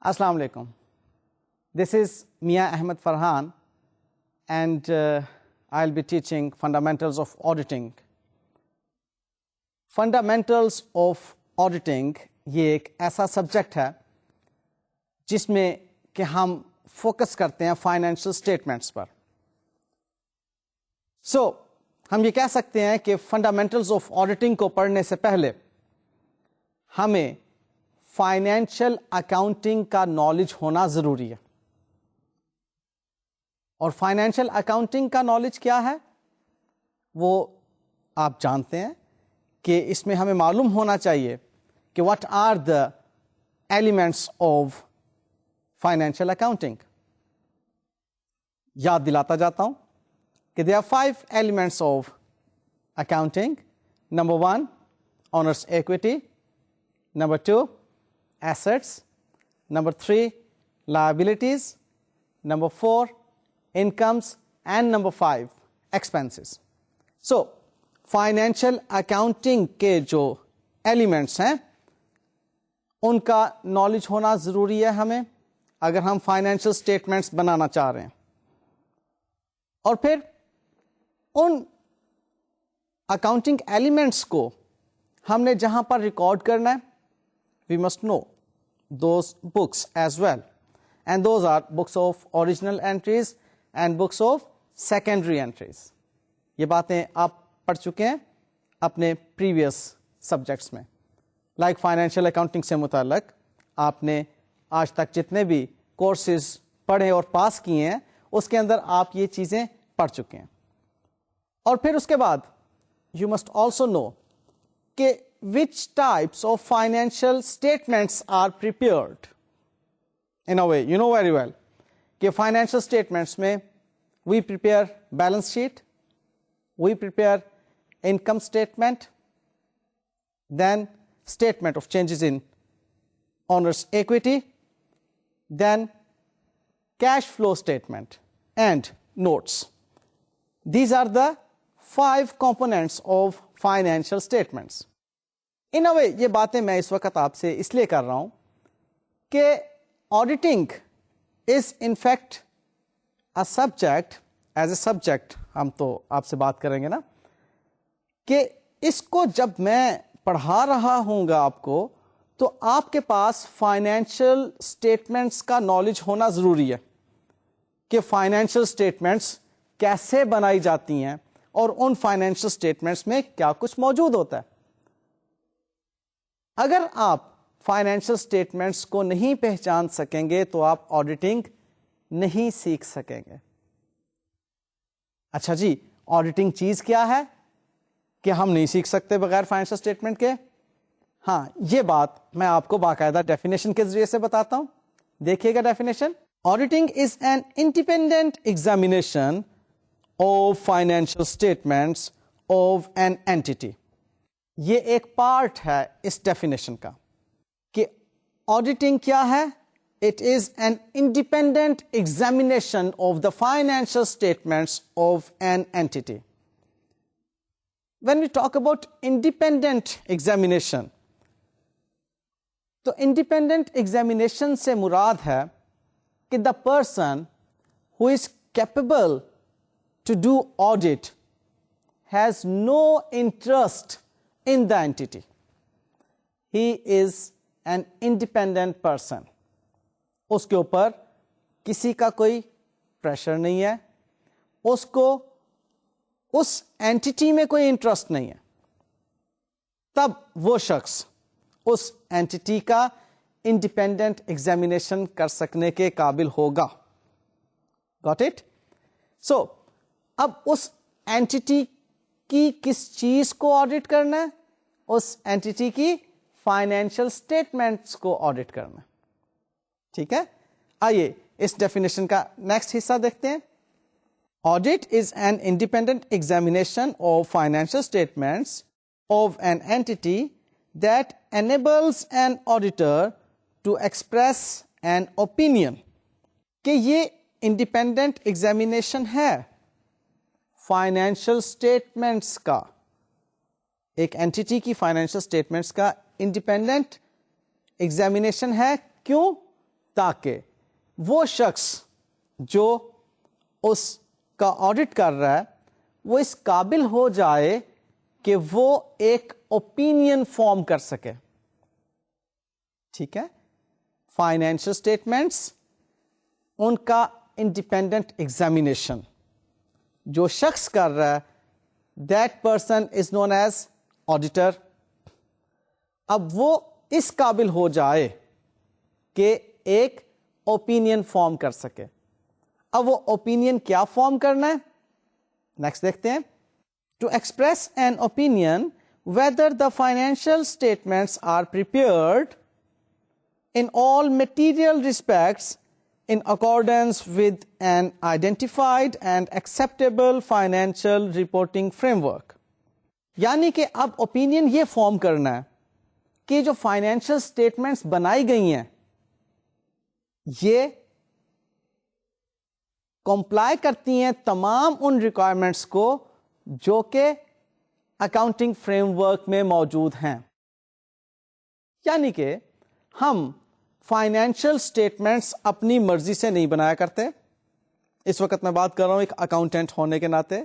Assalamu alaikum. This is Mia Ahmed Farhan and I'll be teaching fundamentals of auditing. Fundamentals of auditing یہ ایک ایسا subject ہے جس میں کہ ہم فوکس کرتے ہیں فائنینشیل اسٹیٹمنٹس پر. ہم یہ کہہ سکتے ہیں کہ فنڈامنٹلز آف آڈیٹنگ کو پڑھنے سے پہلے ہمیں فائنینشیل اکاؤنٹنگ کا نالج ہونا ضروری ہے. اور فائنینشیل اکاؤنٹنگ کا نالج کیا ہے وہ آپ جانتے ہیں کہ اس میں ہمیں معلوم ہونا چاہیے کہ what are the elements of financial accounting. یاد دلاتا جاتا ہوں کہ there are 5 elements of accounting. Number 1, owner's equity. Number 2, assets. Number 3, liabilities. Number 4, incomes. And number 5, expenses. So, financial accounting کے جو ایلیمنٹس ہیں ان کا نالج ہونا ضروری ہے ہمیں اگر ہم فائنینشیل اسٹیٹمنٹس بنانا چاہ رہے ہیں. اور پھر ان اکاؤنٹنگ ایلیمنٹس کو ہم نے جہاں پر ریکارڈ کرنا ہے we must know those books as well and those are books of original entries and books of secondary entries. یہ باتیں آپ پڑھ چکے ہیں اپنے پریویس سبجیکٹس میں. لائک فائنینشیل اکاؤنٹنگ سے متعلق آپ نے آج تک جتنے بھی کورسز پڑھے اور پاس کیے ہیں اس کے اندر آپ یہ چیزیں پڑھ چکے ہیں. اور پھر اس کے بعد یو مسٹ آلسو نو کہ which types of financial statements are prepared in a way. You know very well کہ فائنینشیل اسٹیٹمنٹس میں we prepare balance sheet, we prepare income statement, then statement of changes in owner's equity, then cash flow statement and notes. These are the 5 components of financial statements. In a way یہ باتیں میں اس وقت آپ سے اس لیے کر رہا ہوں کہ auditing is in fact a subject, as a subject ہم تو آپ سے بات کریں گے نا کہ اس کو جب میں پڑھا رہا ہوں گا آپ کو تو آپ کے پاس فائنینشیل اسٹیٹمنٹس کا نالج ہونا ضروری ہے کہ فائنینشیل اسٹیٹمنٹس کیسے بنائی جاتی ہیں اور ان فائنینشیل اسٹیٹمنٹس میں کیا کچھ موجود ہوتا ہے. اگر آپ فائنینشیل اسٹیٹمنٹس کو نہیں پہچان سکیں گے تو آپ آڈیٹنگ نہیں سیکھ سکیں گے. اچھا جی, آڈیٹنگ چیز کیا ہے کہ ہم نہیں سیکھ سکتے بغیر فائنینشیل اسٹیٹمنٹ کے؟ ہاں, یہ بات میں آپ کو باقاعدہ ڈیفینیشن کے ذریعے سے بتاتا ہوں. دیکھیے گا definition. Auditing is an independent examination of financial statements of an entity. یہ ایک پارٹ ہے اس ڈیفینیشن کا کہ آڈیٹنگ کیا ہے. It is an independent examination of the financial statements of an anti. When we talk about independent examination, تو independent examination سے مراد ہے کہ the person who is capable to do audit has no interest in the entity. He is an independent person. اس کے اوپر کسی کا کوئی pressure نہیں ہے, اس کو اس اینٹی میں کوئی انٹرسٹ نہیں ہے, تب وہ شخص اس اینٹی کا انڈیپینڈنٹ ایگزامینیشن کر سکنے کے قابل ہوگا. Got it? سو اب اس اینٹی کی کس چیز کو آڈٹ کرنا ہے؟ اس اینٹی کی فائنینشیل اسٹیٹمنٹس کو آڈٹ کرنا. ٹھیک ہے, آئیے اس ڈیفینیشن کا نیکسٹ حصہ دیکھتے ہیں. Audit is an independent examination of financial statements of an entity that enables an auditor to express an opinion. کہ یہ independent examination ہے financial statements کا, ایک entity کی financial statements کا independent examination ہے. کیوں؟ تاکہ وہ شخص جو اس کا آڈٹ کر رہا ہے وہ اس قابل ہو جائے کہ وہ ایک اوپینین فارم کر سکے. ٹھیک ہے. فائنینشل اسٹیٹمنٹس، ان کا انڈیپینڈنٹ ایگزامینیشن جو شخص کر رہا ہے that person is known as auditor. اب وہ اس قابل ہو جائے کہ ایک اوپینین فارم کر سکے. اب وہ اوپینین کیا فارم کرنا ہے؟ نیکسٹ دیکھتے ہیں. To express an opinion whether the financial statements are prepared in all material respects in accordance with an identified and acceptable financial reporting framework. یعنی کہ اب اوپینین یہ فارم کرنا ہے کہ جو فائنینشیل اسٹیٹمنٹس بنائی گئی ہیں یہ کمپلائی کرتی ہیں تمام ان ریکوائرمنٹس کو جو کہ اکاؤنٹنگ فریم ورک میں موجود ہیں. یعنی کہ ہم فائنینشیل اسٹیٹمنٹس اپنی مرضی سے نہیں بنایا کرتے. اس وقت میں بات کر رہا ہوں ایک اکاؤنٹنٹ ہونے کے ناطے.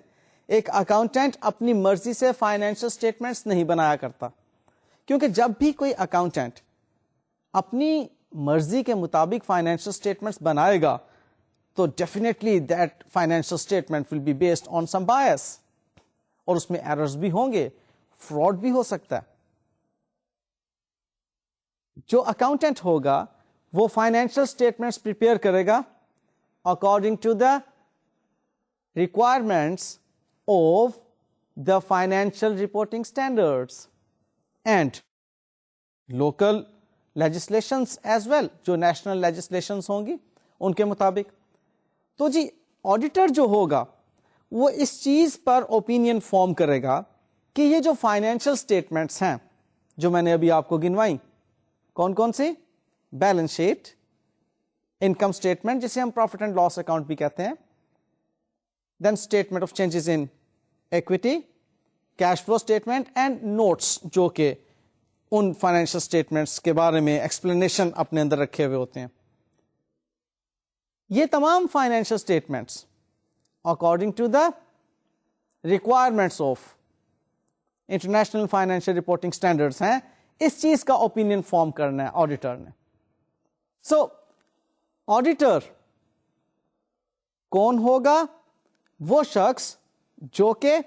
ایک اکاؤنٹنٹ اپنی مرضی سے فائنینشیل اسٹیٹمنٹس نہیں بنایا کرتا، کیونکہ جب بھی کوئی اکاؤنٹنٹ اپنی مرضی کے مطابق فائنینشیل اسٹیٹمنٹس بنائے گا تو definitely that financial statement will be based on some bias, اور اس میں ایررز بھی ہوں گے، فراڈ بھی ہو سکتا ہے. جو اکاؤنٹنٹ ہوگا وہ فائنینشیل اسٹیٹمنٹس پریپیئر کرے گا according to the requirements of the financial reporting standards and local legislations as well, جو نیشنل لیجسلیشنس ہوں گی ان کے مطابق. تو جی آڈیٹر جو ہوگا وہ اس چیز پر اوپینین فارم کرے گا کہ یہ جو فائنینشیل اسٹیٹمنٹس ہیں جو میں نے ابھی آپ کو گنوائی، کون کون سی؟ بیلنس شیٹ، انکم اسٹیٹمنٹ جسے ہم پروفٹ اینڈ لاس اکاؤنٹ بھی کہتے ہیں، then statement of changes in equity, cash flow statement and notes جو کہ ان فائنینشیل اسٹیٹمنٹس کے بارے میں ایکسپلینیشن اپنے اندر رکھے ہوئے ہوتے ہیں. یہ تمام financial statements according to the requirements of international financial reporting standards ہیں. اس چیز کا اوپینین فارم کرنا ہے آڈیٹر نے. سو آڈیٹر کون ہوگا؟ وہ شخص جو کہ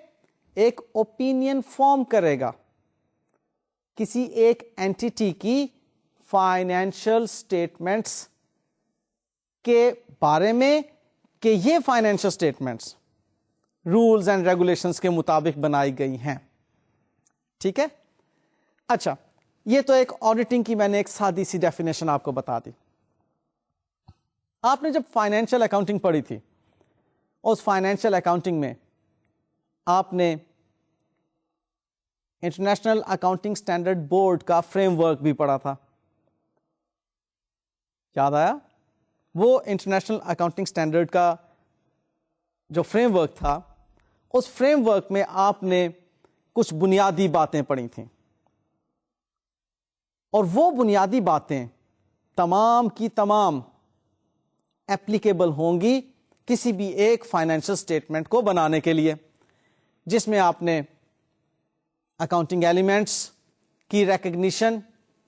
ایک اوپینین فارم کرے گا کسی ایک اینٹیٹی کی فائنینشیل اسٹیٹمنٹس کے بارے میں کہ یہ financial statements rules and regulations کے مطابق بنائی گئی ہیں. ٹھیک ہے. اچھا، یہ تو ایک آڈیٹنگ کی میں نے ایک سادی سی ڈیفینیشن آپ کو بتا دی. آپ نے جب فائنینشیل اکاؤنٹنگ پڑھی تھی، اس فائنینشیل اکاؤنٹنگ میں آپ نے انٹرنیشنل اکاؤنٹنگ اسٹینڈرڈ بورڈ کا فریم ورک بھی پڑھا تھا. یاد آیا؟ وہ انٹرنیشنل اکاؤنٹنگ اسٹینڈرڈ کا جو فریم ورک تھا، اس فریم ورک میں آپ نے کچھ بنیادی باتیں پڑھی تھیں، اور وہ بنیادی باتیں تمام کی تمام ایپلیکیبل ہوں گی کسی بھی ایک فائنینشیل اسٹیٹمنٹ کو بنانے کے لیے، جس میں آپ نے اکاؤنٹنگ ایلیمنٹس کی ریکگنیشن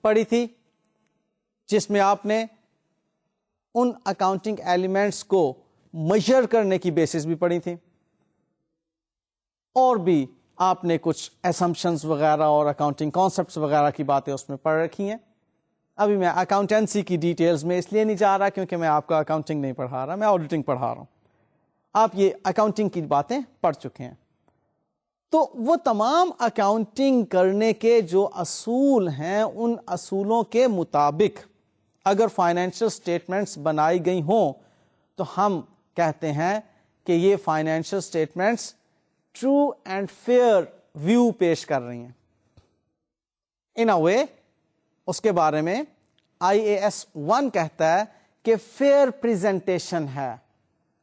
پڑھی تھی، جس میں آپ نے ان اکاؤنٹنگ ایلیمنٹس کو میجر کرنے کی بیسس بھی پڑھی تھی، اور بھی آپ نے کچھ اسمپشنز وغیرہ اور اکاؤنٹنگ کانسیپٹس وغیرہ کی باتیں اس میں پڑھ رکھی ہیں. ابھی میں اکاؤنٹنسی کی ڈیٹیلز میں اس لیے نہیں جا رہا کیونکہ میں آپ کو اکاؤنٹنگ نہیں پڑھا رہا، میں آڈیٹنگ پڑھا رہا ہوں. آپ یہ اکاؤنٹنگ کی باتیں پڑھ چکے ہیں. تو وہ تمام اکاؤنٹنگ کرنے کے جو اصول ہیں، ان اصولوں کے مطابق اگر فائنینشیل اسٹیٹمنٹس بنائی گئی ہوں تو ہم کہتے ہیں کہ یہ financial statements true and fair view پیش کر رہی ہیں. ان اے وے اس کے بارے میں IAS 1 کہتا ہے کہ فیئر پریزنٹیشن ہے.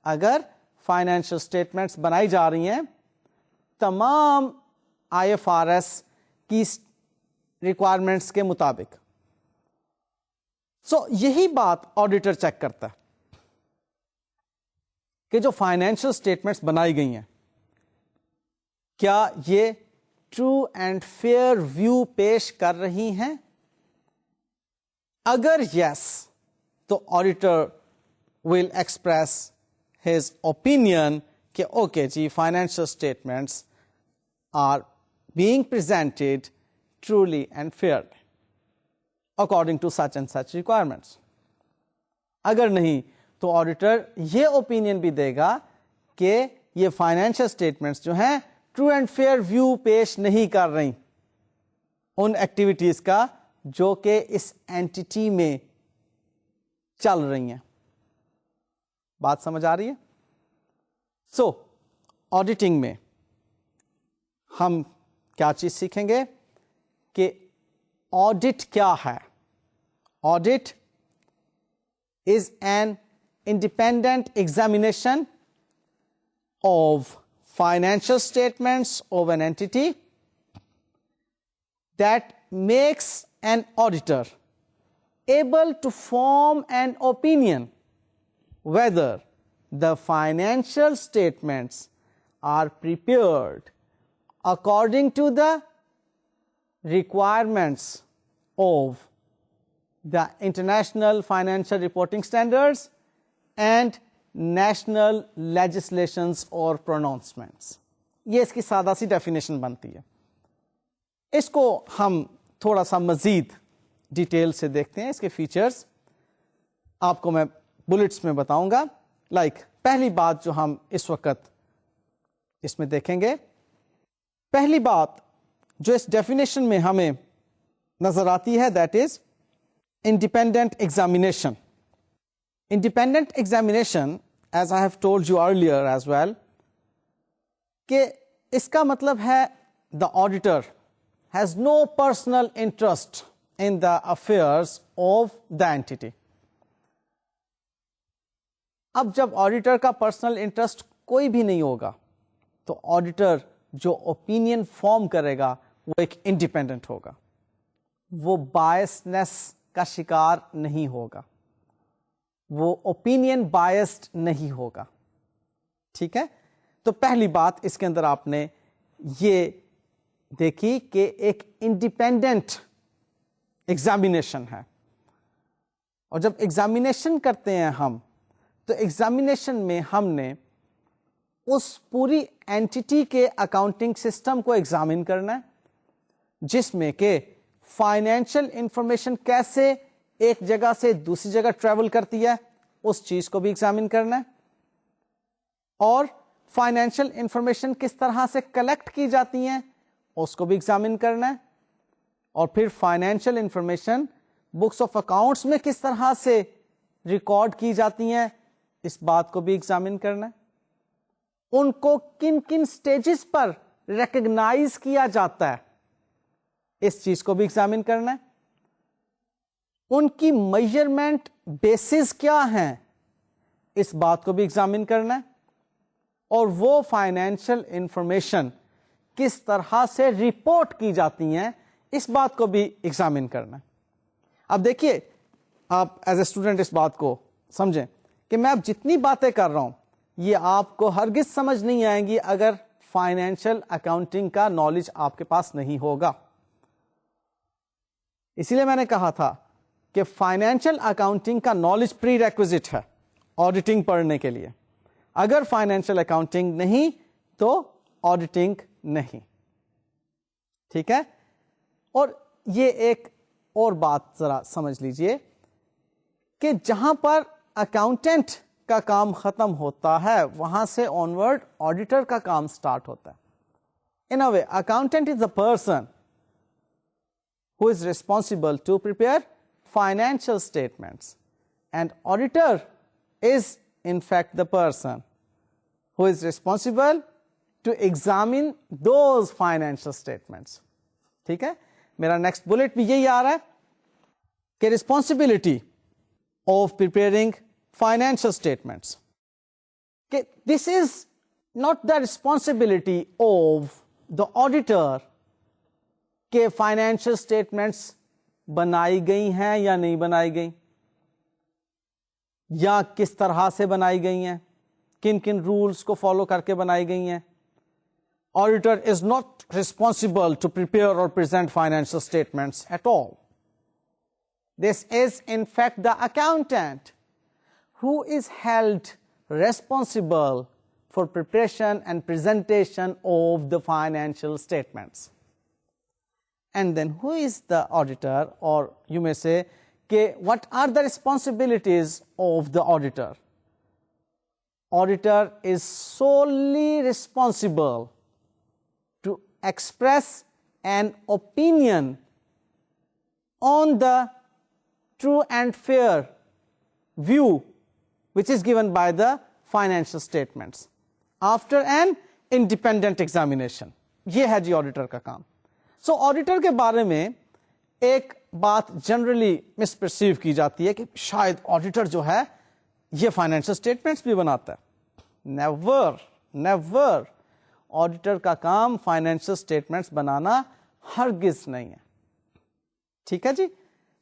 اگر فائنینشیل اسٹیٹمنٹس بنائی جا رہی ہیں تمام IFRS کی ریکوائرمنٹس کے مطابق. سو یہی بات آڈیٹر چیک کرتا ہے کہ جو فائنینشیل اسٹیٹمنٹس بنائی گئی ہیں کیا یہ ٹرو اینڈ فیئر ویو پیش کر رہی ہیں. اگر یس تو auditor will express his opinion کہ اوکے جی financial statements are being presented truly and fairly according to such and such requirements. اگر نہیں تو آڈیٹر یہ اوپینین بھی دے گا کہ یہ فائنینشیل اسٹیٹمنٹس جو ہیں ٹرو اینڈ فیئر ویو پیش نہیں کر رہی ان ایکٹیویٹیز کا جو کہ اس اینٹی میں چل رہی ہیں. بات سمجھ آ رہی ہے؟ سو آڈیٹنگ میں ہم کیا چیز سیکھیں گے کہ آڈٹ کیا ہے. Audit is an independent examination of financial statements of an entity that makes an auditor able to form an opinion whether the financial statements are prepared according to the requirements of the International Financial Reporting Standards and national legislations اور pronouncements. یہ اس کی سادہ سی definition بنتی ہے. اس کو ہم تھوڑا سا مزید ڈیٹیل سے دیکھتے ہیں. اس کے فیچرز آپ کو میں بلٹس میں بتاؤں گا. پہلی بات جو ہم اس وقت اس میں دیکھیں گے، پہلی بات جو اس ڈیفینیشن میں ہمیں نظر آتی ہے that is independent examination. Independent examination, as I have told you earlier as well, کہ اس کا مطلب ہے the auditor has no personal interest in the affairs of the entity. اب جب آڈیٹر کا پرسنل انٹرسٹ کوئی بھی نہیں ہوگا تو آڈیٹر جو اوپینین فارم کرے گا وہ ایک انڈیپینڈنٹ ہوگا، وہ بائسنس کا شکار نہیں ہوگا، وہ اوپینین بائسڈ نہیں ہوگا. ٹھیک ہے؟ تو پہلی بات اس کے اندر آپ نے یہ دیکھی کہ ایک انڈیپینڈنٹ ایگزامینیشن ہے. اور جب ایگزامینیشن کرتے ہیں ہم تو ایگزامینیشن میں ہم نے اس پوری اینٹی کے اکاؤنٹنگ سسٹم کو ایگزامن کرنا ہے جس میں کہ فائنینشیل انفارمیشن کیسے ایک جگہ سے دوسری جگہ ٹریول کرتی ہے اس چیز کو بھی ایگزامن کرنا ہے، اور فائنینشیل انفارمیشن کس طرح سے کلیکٹ کی جاتی ہیں اس کو بھی ایگزامن کرنا ہے، اور پھر financial information books of accounts میں کس طرح سے ریکارڈ کی جاتی ہیں اس بات کو بھی ایگزامن کرنا ہے. ان کو کن کن سٹیجز پر ریکگنائز کیا جاتا ہے اس چیز کو بھی ایگزامن کرنا ہے. ان کی میجرمنٹ بیسز کیا ہیں اس بات کو بھی ایگزامن کرنا ہے، اور وہ فائنینشیل انفارمیشن کس طرح سے رپورٹ کی جاتی ہیں اس بات کو بھی ایگزامن کرنا ہے. اب دیکھیے آپ ایز اے اسٹوڈنٹ اس بات کو سمجھیں کہ میں اب جتنی باتیں کر رہا ہوں یہ آپ کو ہرگز سمجھ نہیں آئیں گی اگر فائنینشیل اکاؤنٹنگ کا نالج آپ کے پاس نہیں ہوگا. اسی لیے میں نے کہا تھا کہ فائنینشیل اکاؤنٹنگ کا نالج پری ریکوزٹ ہے آڈیٹنگ پڑھنے کے لیے. اگر فائنینشیل اکاؤنٹنگ نہیں تو آڈیٹنگ نہیں. ٹھیک ہے؟ اور یہ ایک اور بات ذرا سمجھ لیجئے کہ جہاں پر اکاؤنٹنٹ کا کام ختم ہوتا ہے وہاں سے آنورڈ آڈیٹر کا کام سٹارٹ ہوتا ہے. In a way, accountant is a person who is responsible to prepare financial statements, and auditor is in fact the person who is responsible to examine those financial statements. ٹھیک ہے؟ میرا next Bullet بھی یہی آ رہا ہے کہ responsibility of preparing financial statements, کہ this is not the responsibility of the auditor کہ فائنینشیل اسٹیٹمنٹس بنائی گئی ہیں یا نہیں بنائی گئی. یا کس طرح سے بنائی گئی ہیں, کن کن رولز کو فالو کر کے بنائی گئی ہیں. Auditor is not responsible to prepare or present financial statements at all. This is in fact the accountant who is held responsible for preparation and presentation of the financial statements. And then who is the auditor, or you may say, what are the responsibilities of the auditor? Auditor is solely responsible to express an opinion on the true and fair view which is given by the financial statements after an independent examination. یہ ہے جی auditor کا کام. So auditor کے بارے میں ایک بات generally مس perceive کی جاتی ہے کہ شاید آڈیٹر جو ہے یہ فائنینشل اسٹیٹمنٹس بھی بناتا ہے. Never never. آڈیٹر کا کام فائنینشل اسٹیٹمنٹس بنانا ہرگز نہیں ہے. ٹھیک ہے جی.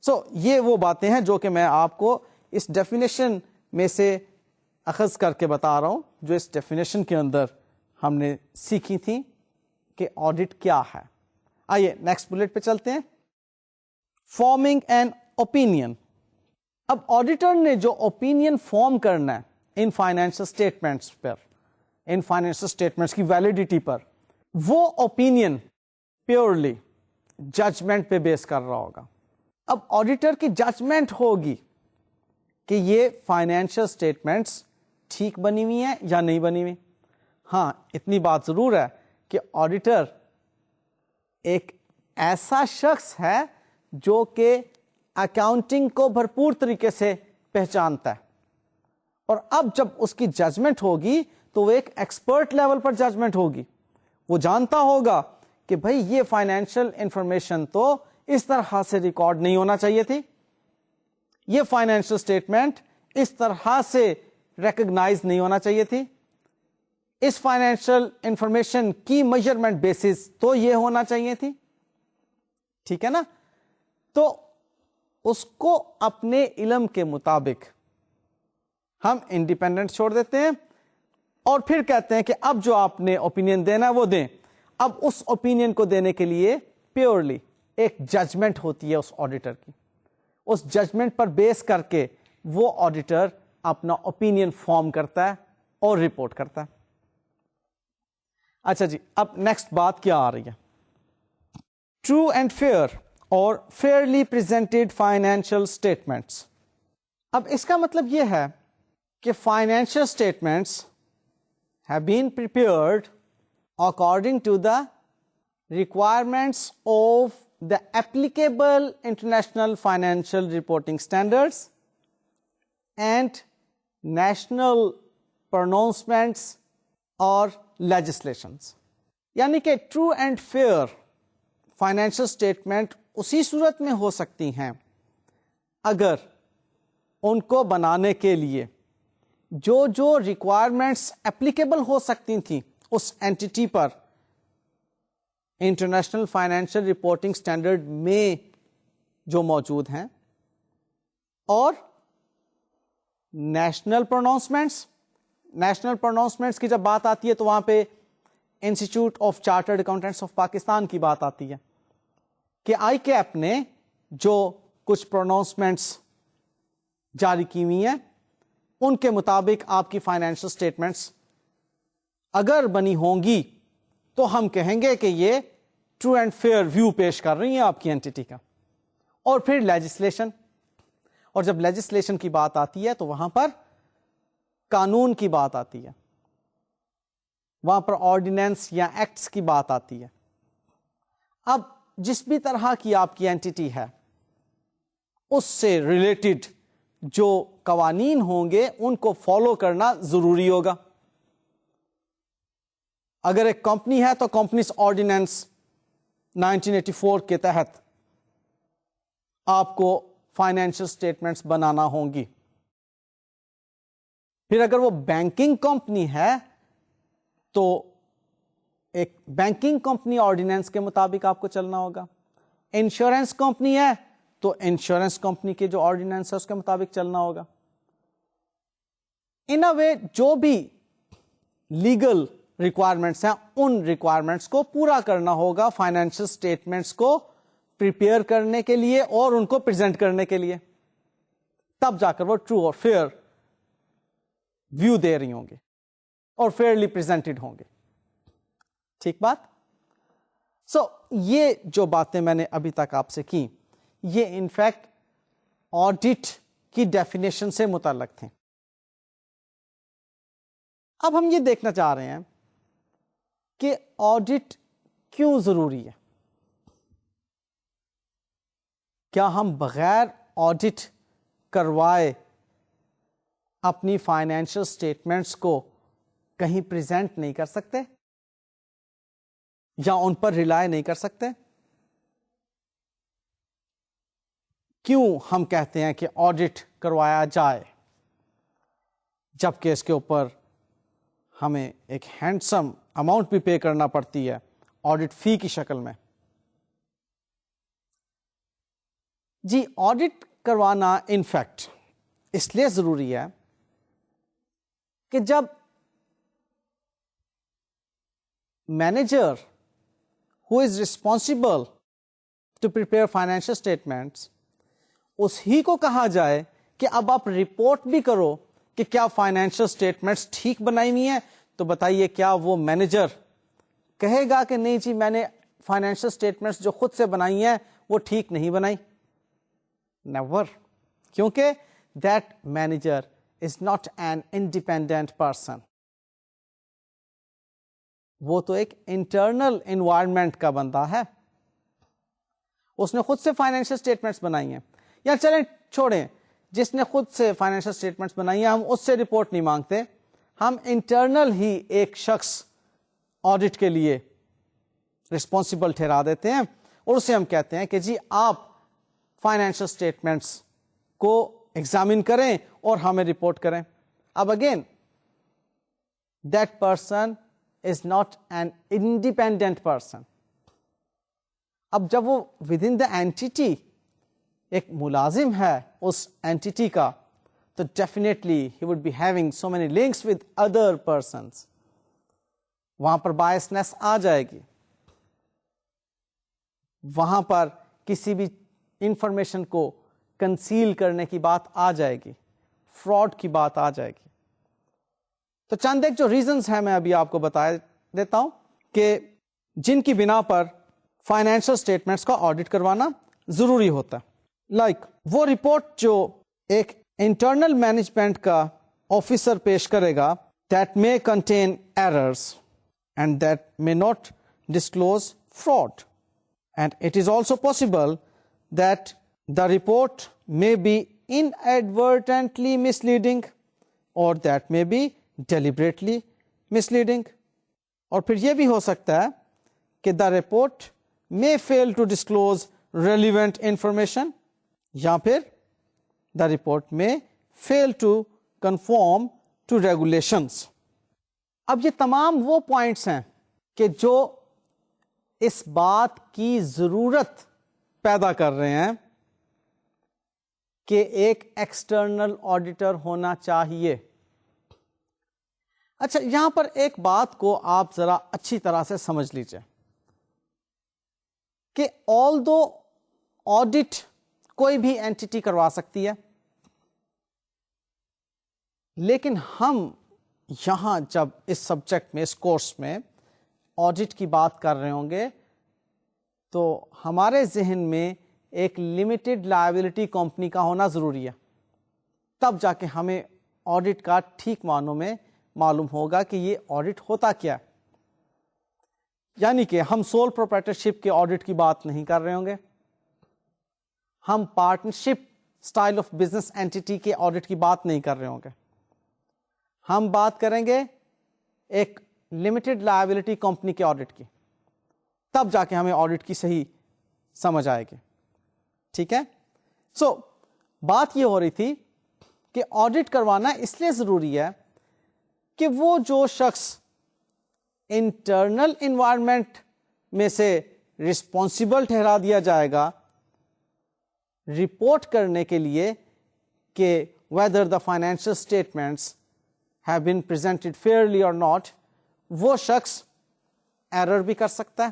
سو یہ وہ باتیں ہیں جو کہ میں آپ کو اس ڈیفینیشن میں سے اخذ کر کے بتا رہا ہوں, جو اس ڈیفینیشن کے اندر ہم نے سیکھی تھی کہ آڈٹ کیا ہے. آئیے نیکسٹ بلٹ پہ چلتے ہیں. Farming an opinion. اب آڈیٹر نے جو اوپینین فارم کرنا ہے ان فائنینشل اسٹیٹمنٹس پر, ان فائنینشل اسٹیٹمنٹس کی ویلیڈیٹی پر, وہ اوپینین پیورلی ججمنٹ پہ بیس کر رہا ہوگا. اب آڈیٹر کی ججمنٹ ہوگی کہ یہ فائنینشل اسٹیٹمنٹس ٹھیک بنی ہوئی ہیں یا نہیں بنی ہوئی. ہاں اتنی بات ضرور ہے کہ آڈیٹر ایک ایسا شخص ہے جو کہ اکاؤنٹنگ کو بھرپور طریقے سے پہچانتا ہے, اور اب جب اس کی ججمنٹ ہوگی تو وہ ایک ایکسپرٹ لیول پر ججمنٹ ہوگی. وہ جانتا ہوگا کہ بھائی یہ فائنینشیل انفارمیشن تو اس طرح سے ریکارڈ نہیں ہونا چاہیے تھی, یہ فائنینشیل اسٹیٹمنٹ اس طرح سے ریکگنائز نہیں ہونا چاہیے تھی, اس فائنینشیل انفارمیشن کی میجرمنٹ بیسس تو یہ ہونا چاہیے تھی. ٹھیک ہے نا. تو اس کو اپنے علم کے مطابق ہم انڈیپینڈنٹ چھوڑ دیتے ہیں اور پھر کہتے ہیں کہ اب جو آپ نے اوپینین دینا ہے وہ دیں. اب اس اوپینین کو دینے کے لیے پیورلی ایک ججمنٹ ہوتی ہے اس آڈیٹر کی. اس ججمنٹ پر بیس کر کے وہ آڈیٹر اپنا اوپینین فارم کرتا ہے اور رپورٹ کرتا ہے. اچھا جی, اب نیکسٹ بات کیا آ رہی ہے. ٹرو اینڈ فیئر اور فیئرلی پریزنٹڈ فائنینشیل اسٹیٹمنٹس. اب اس کا مطلب یہ ہے کہ financial statements have been prepared according to the requirements of the applicable international financial reporting standards and national pronouncements or legislations. یعنی کہ true and fair financial statement اسی صورت میں ہو سکتی ہیں اگر ان کو بنانے کے لیے جو جو ریکوائرمنٹس اپلیکیبل ہو سکتی تھیں اس اینٹی پر انٹرنیشنل فائنینشیل رپورٹنگ اسٹینڈرڈ میں جو موجود ہیں, اور نیشنل پروناؤنسمنٹس کی جب بات آتی ہے تو وہاں پہ institute of chartered accountants of Pakistan کی بات آتی ہے کہ آئی کیپ نے جو کچھ پروناؤنسمنٹس جاری کی ہوئی ہیں ان کے مطابق آپ کی فائنینشیل اسٹیٹمنٹس اگر بنی ہوں گی تو ہم کہیں گے کہ یہ ٹرو اینڈ فیئر ویو پیش کر رہی ہیں آپ کی اینٹی کا. اور پھر لیجسلیشن, اور جب لیجسلیشن کی بات آتی ہے تو وہاں پر قانون کی بات آتی ہے, وہاں پر آرڈیننس یا ایکٹس کی بات آتی ہے. اب جس بھی طرح کی آپ کی اینٹی ہے اس سے ریلیٹڈ جو قوانین ہوں گے ان کو فالو کرنا ضروری ہوگا. اگر ایک کمپنی ہے تو کمپنیز آرڈیننس 1984 کے تحت آپ کو فائنینشیل اسٹیٹمنٹس بنانا ہوں گی. پھر اگر وہ بینکنگ کمپنی ہے تو ایک بینکنگ کمپنی آرڈیننس کے مطابق آپ کو چلنا ہوگا. انشورنس کمپنی ہے تو انشورنس کمپنی کے جو آرڈیننس ہے اس کے مطابق چلنا ہوگا. ان اے وے جو بھی لیگل ریکوائرمنٹس ہیں ان ریکوائرمنٹس کو پورا کرنا ہوگا فائنینشیل اسٹیٹمنٹس کو پریپیئر کرنے کے لیے اور ان کو پریزنٹ کرنے کے لیے، تب جا کر وہ ٹرو اور فیئر ویو دے رہی ہوں گے اور فیئرلی پریزنٹڈ ہوں گے. ٹھیک بات؟ سو یہ جو باتیں میں نے ابھی تک آپ سے کی یہ انفیکٹ آڈٹ کی ڈیفینیشن سے متعلق تھیں. اب ہم یہ دیکھنا چاہ رہے ہیں کہ آڈٹ کیوں ضروری ہے. کیا ہم بغیر آڈٹ کروائے اپنی فائنینشیل اسٹیٹمنٹس کو کہیں پریزنٹ نہیں کر سکتے یا ان پر ریلائی نہیں کر سکتے؟ کیوں ہم کہتے ہیں کہ آڈٹ کروایا جائے جبکہ اس کے اوپر ہمیں ایک ہینڈسم اماؤنٹ بھی پے کرنا پڑتی ہے آڈٹ فی کی شکل میں؟ جی آڈٹ کروانا انفیکٹ اس لیے ضروری ہے کہ جب manager who is responsible to prepare financial statements اس ہی کو کہا جائے کہ اب آپ رپورٹ بھی کرو کہ کیا فائنینشیل اسٹیٹمنٹس ٹھیک بنائی ہوئی ہیں، تو بتائیے کیا وہ مینیجر کہے گا کہ نہیں جی میں نے فائنینشیل اسٹیٹمنٹس جو خود سے بنائی ہیں وہ ٹھیک نہیں بنائی؟ نیور. کیونکہ that manager is not an independent person. وہ تو ایک انٹرنل انوائرمنٹ کا بندہ ہے، اس نے خود سے فائنینشیل اسٹیٹمنٹس بنائی ہیں. یا چلیں چھوڑیں، جس نے خود سے فائنینشیل اسٹیٹمنٹس بنائی ہیں ہم اس سے رپورٹ نہیں مانگتے، ہم انٹرنل ہی ایک شخص آڈٹ کے لیے رسپانسبل ٹھہرا دیتے ہیں اور اسے ہم کہتے ہیں کہ جی آپ فائنینشیل اسٹیٹمنٹس کو ایگزامن کریں اور ہمیں رپورٹ کریں. اب again that person is not an independent person. اب جب وہ ود ان دا اینٹی ایک ملازم ہے اس اینٹی کا تو ڈیفینیٹلی ہی would be having so many links with other persons. وہاں پر بائسنس آ جائے گی، وہاں پر کسی بھی انفارمیشن کو کنسیل کرنے کی بات آ جائے گی، فراڈ کی بات آ جائے گی. تو چند ایک جو ریزنز ہیں میں ابھی آپ کو بتا دیتا ہوں کہ جن کی بنا پر فائنینشیل اسٹیٹمنٹس کا آڈٹ کروانا ضروری ہوتا ہے. لائک وہ رپورٹ جو ایک انٹرنل مینجمنٹ کا آفیسر پیش کرے گا that may contain errors and that may not disclose fraud. And it is also possible that the report may be inadvertently misleading or that may be deliberately misleading. اور پھر یہ بھی ہو سکتا ہے کہ the report may fail to disclose relevant information یا پھر the report may fail to conform to regulations. اب یہ تمام وہ پوائنٹس ہیں کہ جو اس بات کی ضرورت پیدا کر رہے ہیں کہ ایک ایکسٹرنل آڈیٹر ہونا چاہیے. اچھا یہاں پر ایک بات کو آپ ذرا اچھی طرح سے سمجھ لیجئے کہ although آڈٹ کوئی بھی اینٹی کروا سکتی ہے، لیکن ہم یہاں جب اس سبجیکٹ میں اس کورس میں آڈٹ کی بات کر رہے ہوں گے تو ہمارے ذہن میں ایک لمیٹڈ لائبلٹی کمپنی کا ہونا ضروری ہے، تب جا کے ہمیں آڈٹ کا ٹھیک معنوں میں معلوم ہوگا کہ یہ آڈٹ ہوتا کیا ہے. یعنی کہ ہم سول پروپرائٹرشپ کے آڈٹ کی بات نہیں کر رہے ہوں گے، ہم partnership style of business entity کے آڈٹ کی بات نہیں کر رہے ہوں گے، ہم بات کریں گے ایک لمیٹڈ لائبلٹی کمپنی کے آڈٹ کی. تب جا کے ہمیں آڈٹ کی صحیح سمجھ آئے گی. ٹھیک ہے. سو بات یہ ہو رہی تھی کہ آڈٹ کروانا اس لیے ضروری ہے کہ وہ جو شخص انٹرنل انوائرمنٹ میں سے رسپانسبل ٹھہرا دیا جائے گا رپورٹ کرنے کے لیے کہ whether the financial statements have been presented fairly or not, وہ شخص ایرر بھی کر سکتا ہے,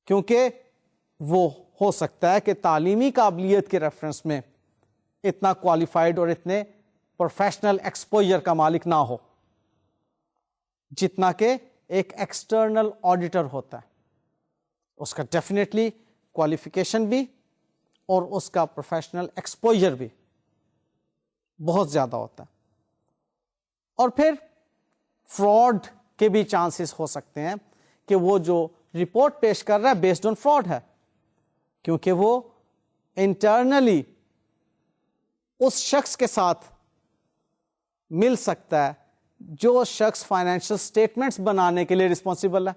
کیونکہ وہ ہو سکتا ہے کہ تعلیمی قابلیت کے ریفرنس میں اتنا کوالیفائڈ اور اتنے پروفیشنل ایکسپوجر کا مالک نہ ہو جتنا کہ ایک ایکسٹرنل آڈیٹر ہوتا ہے. اس کا ڈیفینیٹلی کوالیفیکیشن بھی اور اس کا پروفیشنل ایکسپوجر بھی بہت زیادہ ہوتا ہے. اور پھر فراڈ کے بھی چانسز ہو سکتے ہیں کہ وہ جو رپورٹ پیش کر رہا ہے بیسڈ آن فراڈ ہے, کیونکہ وہ انٹرنلی اس شخص کے ساتھ مل سکتا ہے جو شخص فائنینشیل اسٹیٹمنٹس بنانے کے لیے رسپانسیبل ہے,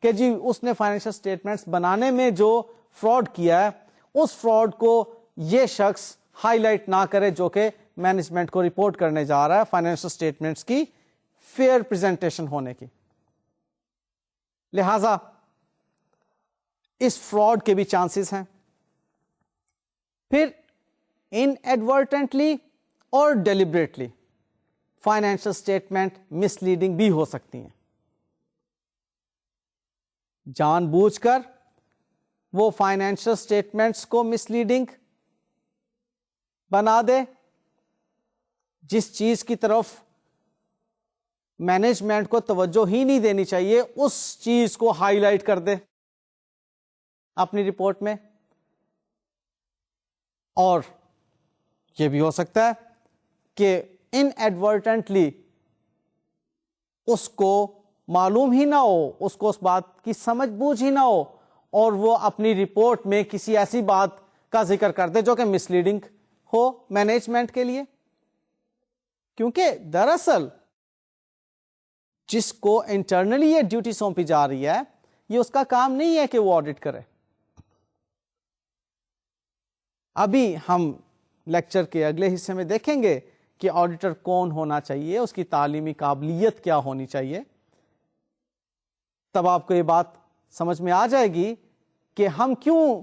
کہ جی اس نے فائنینشیل اسٹیٹمنٹس بنانے میں جو فراڈ کیا ہے اس فراڈ کو یہ شخص ہائی لائٹ نہ کرے جو کہ مینجمنٹ کو رپورٹ کرنے جا رہا ہے فائنینشیل اسٹیٹمنٹس کی فیئر پریزنٹیشن ہونے کی. لہذا اس فراڈ کے بھی چانسز ہیں. پھر ان ایڈورٹنٹلی اور ڈیلیبریٹلی فائنینشیل اسٹیٹمنٹ مس لیڈنگ بھی ہو سکتی ہیں. جان بوجھ کر وہ فائنینشیل اسٹیٹمنٹس کو مس لیڈنگ بنا دے, جس چیز کی طرف مینجمنٹ کو توجہ ہی نہیں دینی چاہیے اس چیز کو ہائی لائٹ کر دے اپنی رپورٹ میں. اور یہ بھی ہو سکتا ہے کہ ان ایڈورٹنٹلی اس کو معلوم ہی نہ ہو, اس کو اس بات کی سمجھ بوجھ ہی نہ ہو, اور وہ اپنی رپورٹ میں کسی ایسی بات کا ذکر کر دے جو کہ مس لیڈنگ ہو مینجمنٹ کے لیے. کیونکہ دراصل جس کو انٹرنلی یہ ڈیوٹی سونپی جا رہی ہے یہ اس کا کام نہیں ہے کہ وہ آڈٹ کرے. ابھی ہم لیکچر کے اگلے حصے میں دیکھیں گے کہ آڈیٹر کون ہونا چاہیے, اس کی تعلیمی قابلیت کیا ہونی چاہیے. تب آپ کو یہ بات سمجھ میں آ جائے گی کہ ہم کیوں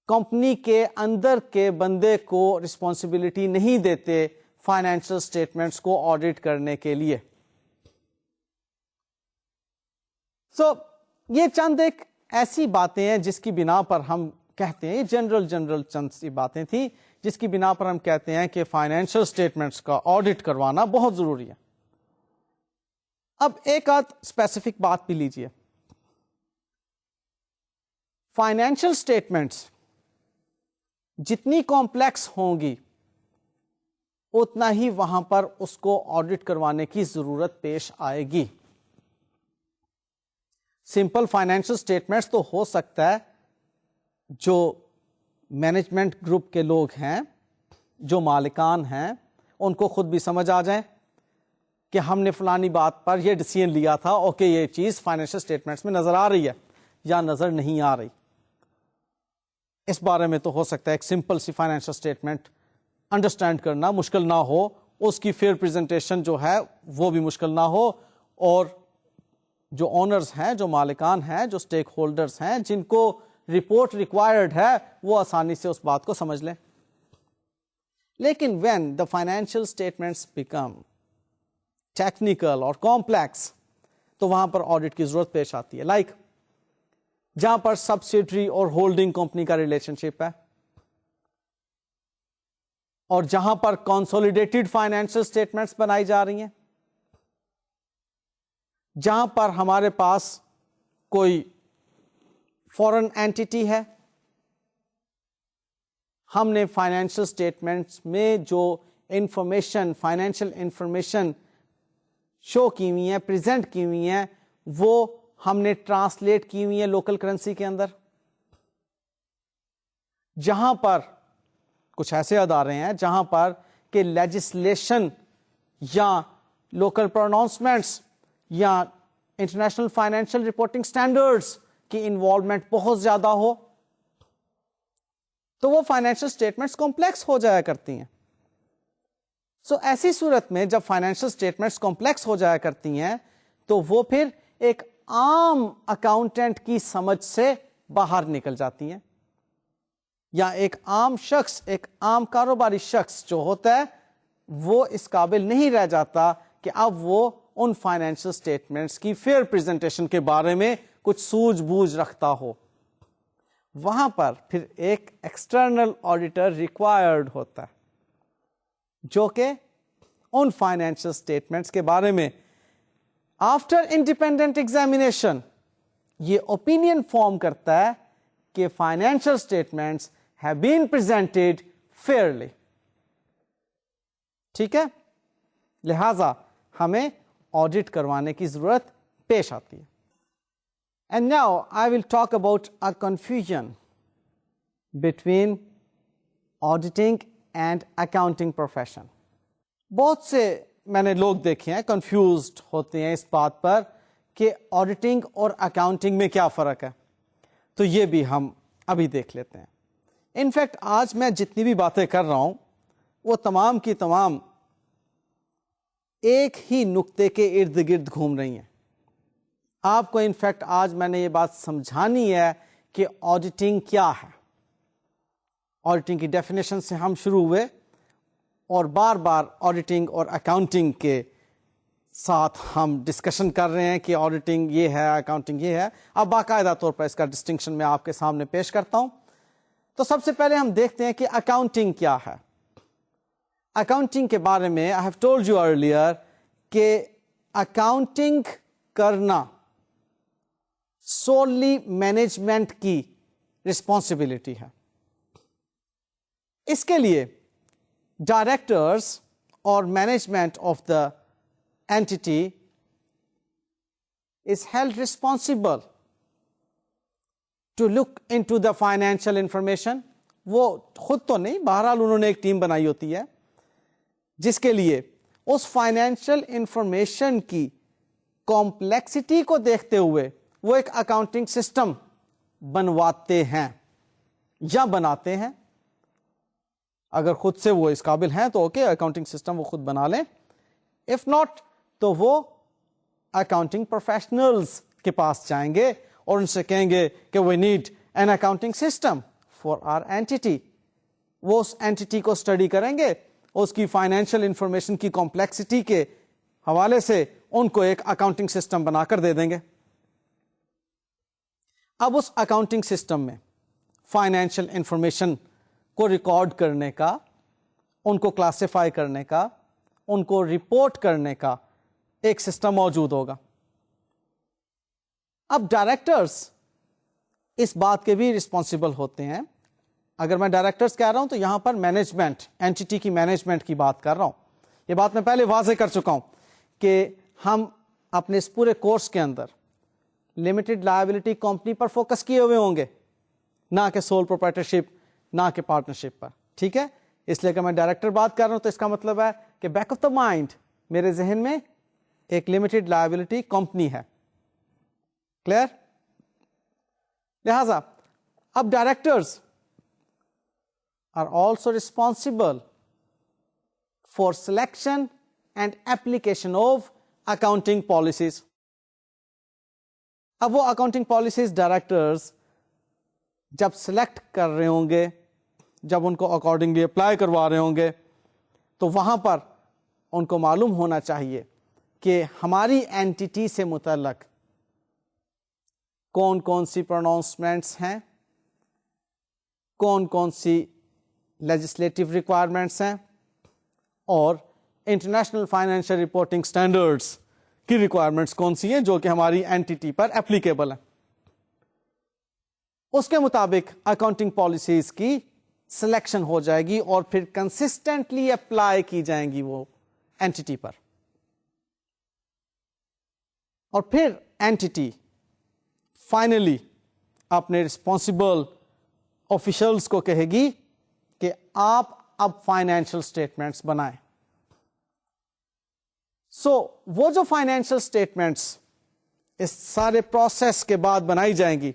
کمپنی کے اندر کے بندے کو رسپانسبلٹی نہیں دیتے فائنینشیل اسٹیٹمنٹس کو آڈٹ کرنے کے لیے. یہ چند ایک ایسی باتیں ہیں جس کی بنا پر ہم کہتے ہیں, جنرل چند سی باتیں تھیں جس کی بنا پر ہم کہتے ہیں کہ فائنینشیل اسٹیٹمنٹس کا آڈٹ کروانا بہت ضروری ہے. اب ایک آدھ اسپیسیفک بات بھی لیجئے. فائنینشیل اسٹیٹمنٹس جتنی کمپلیکس ہوں گی اتنا ہی وہاں پر اس کو آڈٹ کروانے کی ضرورت پیش آئے گی. سمپل فائنینشیل اسٹیٹمنٹس تو ہو سکتا ہے جو مینجمنٹ گروپ کے لوگ ہیں, جو مالکان ہیں, ان کو خود بھی سمجھ آ جائیں کہ ہم نے فلانی بات پر یہ ڈیسیژن لیا تھا, اوکے یہ چیز فائنینشیل اسٹیٹمنٹس میں نظر آ رہی ہے یا نظر نہیں آ رہی. اس بارے میں تو ہو سکتا ہے ایک سمپل سی فائنینشیل اسٹیٹمنٹ انڈرسٹینڈ کرنا مشکل نہ ہو, اس کی فیئر پریزنٹیشن جو ہے وہ بھی مشکل نہ ہو, اور جو اونرز ہیں, جو مالکان ہیں, جو اسٹیک ہولڈرز ہیں, جن کو رپورٹ ریکوائرڈ ہے, وہ آسانی سے اس بات کو سمجھ لیں. لیکن when the financial statements become technical اور complex تو وہاں پر آڈٹ کی ضرورت پیش آتی ہے. لائک جہاں پر سبسیڈری اور ہولڈنگ کمپنی کا ریلیشن شپ ہے, اور جہاں پر کنسولیڈیٹڈ فائنینشیل اسٹیٹمنٹس بنائی جا رہی ہیں, جہاں پر ہمارے پاس کوئی فورن اینٹیٹی ہے, ہم نے فائنینشیل اسٹیٹمنٹس میں جو انفارمیشن, فائنینشیل انفارمیشن شو کی ہوئی ہیں, پریزنٹ کی ہوئی ہیں, وہ ہم نے ٹرانسلیٹ کی ہوئی ہیں لوکل کرنسی کے اندر. جہاں پر کچھ ایسے ادارے ہیں جہاں پر کہ لیجسلیشن یا لوکل پروناؤنسمنٹس یا انٹرنیشنل فائنینشیل رپورٹنگ سٹینڈرڈز کی انوالومنٹ بہت زیادہ ہو, تو وہ فائنینشیل اسٹیٹمنٹس کمپلیکس ہو جایا کرتی ہیں. ایسی صورت میں جب فائنینشیل اسٹیٹمنٹس کمپلیکس ہو جایا کرتی ہیں تو وہ پھر ایک عام اکاؤنٹنٹ کی سمجھ سے باہر نکل جاتی ہیں, یا ایک عام شخص, ایک عام کاروباری شخص جو ہوتا ہے وہ اس قابل نہیں رہ جاتا کہ اب وہ ان فائنینشل اسٹیٹمنٹس کی فیئر پریزنٹیشن کے بارے میں کچھ سوجھ بوجھ رکھتا ہو. وہاں پر پھر ایک ایکسٹرنل آڈیٹر ریکوائرڈ ہوتا ہے جو کہ ان فائنینشل اسٹیٹمنٹس کے بارے میں آفٹر انڈیپینڈنٹ ایگزامینیشن یہ اوپینین فارم کرتا ہے کہ financial statements have been presented fairly. ٹھیک ہے, لہذا ہمیں آڈٹ کروانے کی ضرورت پیش آتی ہے. And now I will talk about a confusion between auditing and accounting profession. بہت سے میں نے لوگ دیکھے ہیں کنفیوزڈ ہوتے ہیں اس بات پر کہ آڈیٹنگ اور اکاؤنٹنگ میں کیا فرق ہے, تو یہ بھی ہم ابھی دیکھ لیتے ہیں. انفیکٹ آج میں جتنی بھی باتیں کر رہا ہوں وہ تمام کی تمام ایک ہی نقطے کے ارد گرد گھوم رہی ہیں. آپ کو انفیکٹ آج میں نے یہ بات سمجھانی ہے کہ آڈیٹنگ کیا ہے. آڈیٹنگ کی ڈیفینیشن سے ہم شروع ہوئے اور بار بار آڈیٹنگ اور اکاؤنٹنگ کے ساتھ ہم ڈسکشن کر رہے ہیں کہ آڈیٹنگ یہ ہے, اکاؤنٹنگ یہ ہے. اب باقاعدہ طور پر اس کا ڈسٹنکشن میں آپ کے سامنے پیش کرتا ہوں. تو سب سے پہلے ہم دیکھتے ہیں کہ اکاؤنٹنگ کیا ہے. اکاؤنٹنگ کے بارے میں I have told you earlier کہ اکاؤنٹنگ کرنا سوللی مینجمنٹ کی رسپانسبلٹی ہے. اس کے لیے ڈائریکٹرز اور management of the entity is held responsible to look into the financial information. وہ خود تو نہیں, بہرحال انہوں نے ایک ٹیم بنائی ہوتی ہے جس کے لیے اس فائنینشیل انفارمیشن کی کمپلیکسٹی کو دیکھتے ہوئے وہ ایک اکاؤنٹنگ سسٹم بنواتے ہیں یا بناتے ہیں. اگر خود سے وہ اس قابل ہیں تو اوکے, اکاؤنٹنگ سسٹم وہ خود بنا لیں. اف ناٹ تو وہ اکاؤنٹنگ پروفیشنلز کے پاس جائیں گے اور ان سے کہیں گے کہ we need an accounting system for our entity. وہ اس اینٹی کو اسٹڈی کریں گے, اس کی فائنینشیل انفارمیشن کی کمپلیکسٹی کے حوالے سے ان کو ایک اکاؤنٹنگ سسٹم بنا کر دے دیں گے. اب اس اکاؤنٹنگ سسٹم میں فائنینشیل انفارمیشن کو ریکارڈ کرنے کا, ان کو کلاسیفائی کرنے کا, ان کو رپورٹ کرنے کا ایک سسٹم موجود ہوگا. اب ڈائریکٹرز اس بات کے بھی رسپانسبل ہوتے ہیں. اگر میں ڈائریکٹرز کہہ رہا ہوں تو یہاں پر مینجمنٹ, اینٹی کی مینجمنٹ کی بات کر رہا ہوں. یہ بات میں پہلے واضح کر چکا ہوں کہ ہم اپنے اس پورے کورس کے اندر لمیٹڈ لائبلٹی کمپنی پر فوکس کیے ہوئے ہوں گے, نہ کہ سول پروپرائٹرشپ, نہ کہ پارٹنرشپ پر. ٹھیک ہے, اس لیے کہ میں ڈائریکٹر بات کر رہا ہوں تو اس کا مطلب ہے کہ بیک آف دا مائنڈ میرے ذہن میں ایک لمیٹڈ لائبلٹی کمپنی ہے. کلیئر؟ لہذا اب directors are also responsible for selection and application of accounting policies. اب وہ اکاؤنٹنگ پالیسیز ڈائریکٹرز جب سلیکٹ کر رہے ہوں گے, جب ان کو اکارڈنگلی اپلائی کروا رہے ہوں گے, تو وہاں پر ان کو معلوم ہونا چاہیے کہ ہماری اینٹی سے متعلق کون کون سی پروناؤنسمنٹس ہیں, کون کون سی لیجسلیٹو ریکوائرمنٹس ہیں, اور انٹرنیشنل فائنینشیل رپورٹنگ سٹینڈرڈز کی ریکوائرمنٹس کون سی ہیں جو کہ ہماری اینٹی پر اپلیکیبل ہیں. اس کے مطابق اکاؤنٹنگ پالیسیز کی سلیکشن ہو جائے گی اور پھر کنسسٹنٹلی اپلائی کی جائیں گی وہ اینٹی پر. اور پھر اینٹی فائنلی اپنے رسپانسبل آفیشلز کو کہے گی کہ آپ اب فائنینشیل اسٹیٹمنٹس بنائیں. وہ جو فائنینشیل اسٹیٹمنٹس اس سارے پروسیس کے بعد بنائی جائیں گی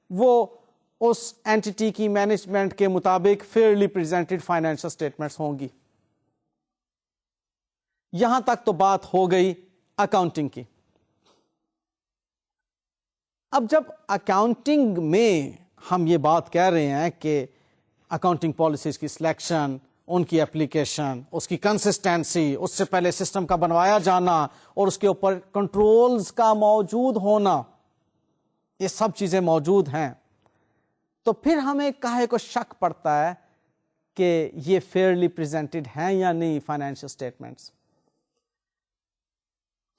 وہ اس اینٹی کی مینجمنٹ کے مطابق فیئرلی پریزنٹڈ فائنینشیل اسٹیٹمنٹس ہوں گی. یہاں تک تو بات ہو گئی اکاؤنٹنگ کی. اب جب اکاؤنٹنگ میں ہم یہ بات کہہ رہے ہیں کہ اکاؤنٹنگ پالیسیز کی سلیکشن ان کی اپلیکیشن، اس کی کنسسٹینسی، اس سے پہلے سسٹم کا بنوایا جانا اور اس کے اوپر کنٹرولز کا موجود ہونا، یہ سب چیزیں موجود ہیں، تو پھر ہمیں کاہے کو شک پڑتا ہے کہ یہ فیئرلی پریزنٹڈ ہیں یا نہیں فائنینشیل اسٹیٹمنٹس.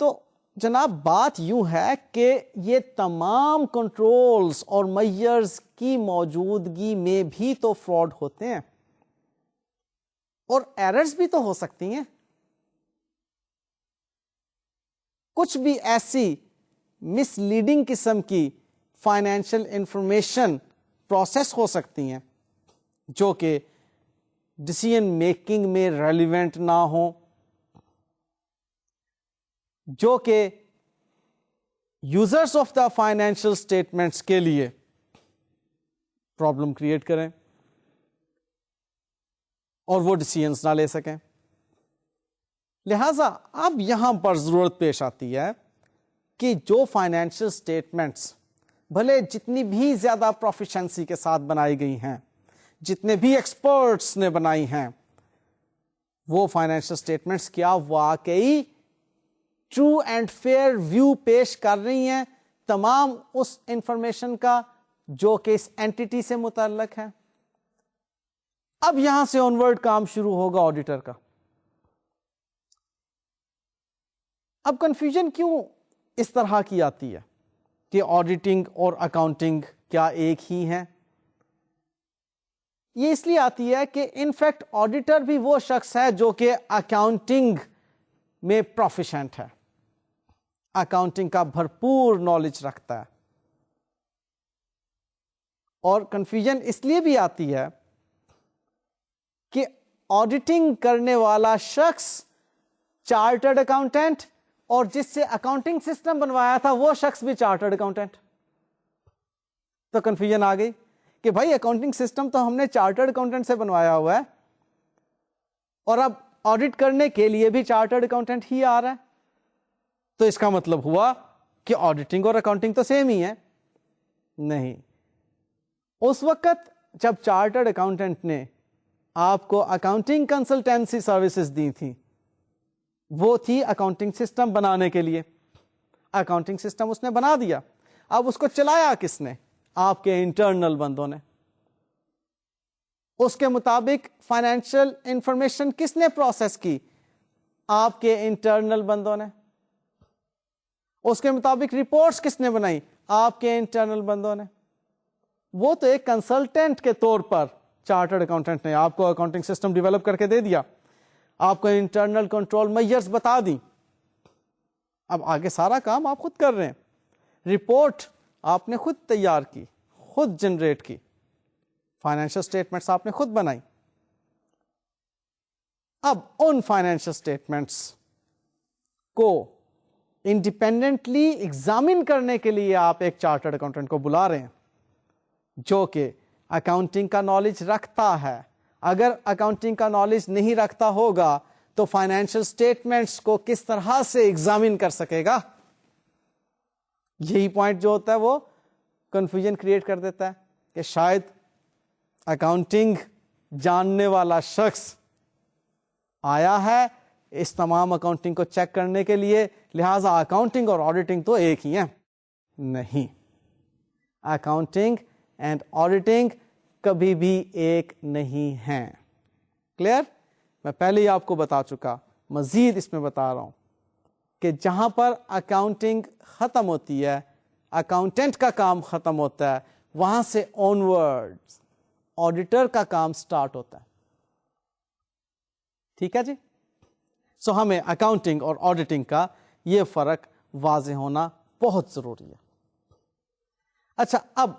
تو جناب بات یوں ہے کہ یہ تمام کنٹرولز اور میئرز کی موجودگی میں بھی تو فراڈ ہوتے ہیں اور ایررز بھی تو ہو سکتی ہیں. کچھ بھی ایسی مس لیڈنگ قسم کی فائنینشیل انفارمیشن پروسیس ہو سکتی ہیں جو کہ ڈسیزن میکنگ میں ریلیونٹ نہ ہو، جو کہ users of the financial statements کے لیے پرابلم کریٹ کریں اور وہ ڈسیزنس نہ لے سکیں. لہذا اب یہاں پر ضرورت پیش آتی ہے کہ جو فائنینشیل اسٹیٹمنٹس بھلے جتنی بھی زیادہ پروفیشنسی کے ساتھ بنائی گئی ہیں، جتنے بھی ایکسپرٹس نے بنائی ہیں، وہ فائنینشیل اسٹیٹمنٹس کیا واقعی ٹرو اینڈ فیئر ویو پیش کر رہی ہیں تمام اس انفارمیشن کا جو کہ اس اینٹی سے متعلق ہے. اب یہاں سے آنورڈ کام شروع ہوگا آڈیٹر کا. اب کنفیوژن کیوں اس طرح کی آتی ہے کہ آڈیٹنگ اور اکاؤنٹنگ کیا ایک ہی ہیں؟ یہ اس لیے آتی ہے کہ انفیکٹ آڈیٹر بھی وہ شخص ہے جو کہ اکاؤنٹنگ میں پروفیشنٹ ہے، اکاؤنٹنگ کا بھرپور نالج رکھتا ہے. اور کنفیوژن اس لیے بھی آتی ہے کہ آڈیٹنگ کرنے والا شخص چارٹرڈ اکاؤنٹنٹ اور جس سے اکاؤنٹنگ سسٹم بنوایا تھا وہ شخص بھی چارٹرڈ اکاؤنٹنٹ. تو کنفیوژن آ گئی کہ بھائی اکاؤنٹنگ سسٹم تو ہم نے چارٹرڈ اکاؤنٹنٹ سے بنوایا ہوا ہے اور اب آڈٹ کرنے کے لیے بھی چارٹرڈ اکاؤنٹنٹ ہی آ رہا ہے، تو اس کا مطلب ہوا کہ آڈیٹنگ اور اکاؤنٹنگ تو سیم ہی ہے. نہیں، اس وقت جب چارٹرڈ اکاؤنٹنٹ نے آپ کو اکاؤنٹنگ کنسلٹینسی سروسز دی تھی وہ تھی اکاؤنٹنگ سسٹم بنانے کے لیے. اکاؤنٹنگ سسٹم اس نے بنا دیا، اب اس کو چلایا کس نے؟ آپ کے انٹرنل بندوں نے. اس کے مطابق فائنینشیل انفارمیشن کس نے پروسیس کی؟ آپ کے انٹرنل بندوں نے. اس کے مطابق رپورٹس کس نے بنائی؟ آپ کے انٹرنل بندوں نے. وہ تو ایک کنسلٹنٹ کے طور پر چارٹرڈ اکاؤنٹنٹ نے آپ کو اکاؤنٹنگ سسٹم ڈیولپ کر کے دے دیا، آپ کو انٹرنل کنٹرول میجرز بتا دی، اب آگے سارا کام آپ خود کر رہے ہیں. رپورٹ آپ نے خود تیار کی، خود جنریٹ کی، فائنینشیل اسٹیٹمنٹس آپ نے خود بنائی. اب ان فائنینشیل اسٹیٹمنٹس کو انڈیپینڈنٹلی ایگزامن کرنے کے لیے آپ ایک چارٹرڈ اکاؤنٹنٹ کو بلا رہے ہیں جو کہ اکاؤنٹنگ کا نالج رکھتا ہے. اگر اکاؤنٹنگ کا نالج نہیں رکھتا ہوگا تو فائنینشیل اسٹیٹمنٹس کو کس طرح سے ایگزامن کر سکے گا؟ یہی پوائنٹ جو ہوتا ہے وہ کنفیوژن کریٹ کر دیتا ہے کہ شاید اکاؤنٹنگ جاننے والا شخص آیا ہے اس تمام اکاؤنٹنگ کو چیک کرنے کے لیے، لہذا اکاؤنٹنگ اور آڈیٹنگ تو ایک ہی ہیں. نہیں، اکاؤنٹنگ اینڈ آڈیٹنگ کبھی بھی ایک نہیں ہیں. کلیئر؟ میں پہلے ہی آپ کو بتا چکا، مزید اس میں بتا رہا ہوں کہ جہاں پر اکاؤنٹنگ ختم ہوتی ہے، اکاؤنٹنٹ کا کام ختم ہوتا ہے، وہاں سے آنورڈ آڈیٹر کا کام سٹارٹ ہوتا ہے. ٹھیک ہے جی؟ سو ہمیں اکاؤنٹنگ اور آڈیٹنگ کا یہ فرق واضح ہونا بہت ضروری ہے. اچھا، اب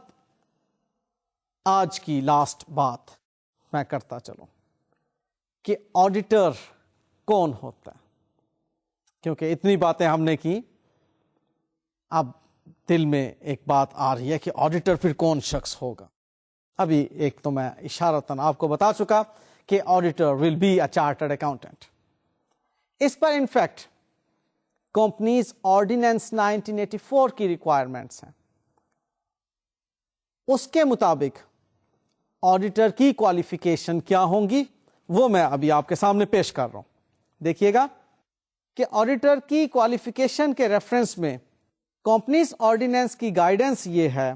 آج کی لاسٹ بات میں کرتا چلوں کہ آڈیٹر کون ہوتا ہے، کیونکہ اتنی باتیں ہم نے کی، اب دل میں ایک بات آ رہی ہے کہ آڈیٹر پھر کون شخص ہوگا. ابھی ایک تو میں اشارتاً آپ کو بتا چکا کہ auditor will be a chartered accountant. اس پر انفیکٹ کمپنیز آرڈیننس 1984 کی ریکوائرمنٹس ہیں. اس کے مطابق آڈیٹر کی کوالیفیکیشن کیا ہوں گی وہ میں ابھی آپ کے سامنے پیش کر رہا ہوں. دیکھیے گا کہ آڈیٹر کی کوالیفیکیشن کے ریفرنس میں کمپنیز آرڈیننس کی گائیڈنس یہ ہے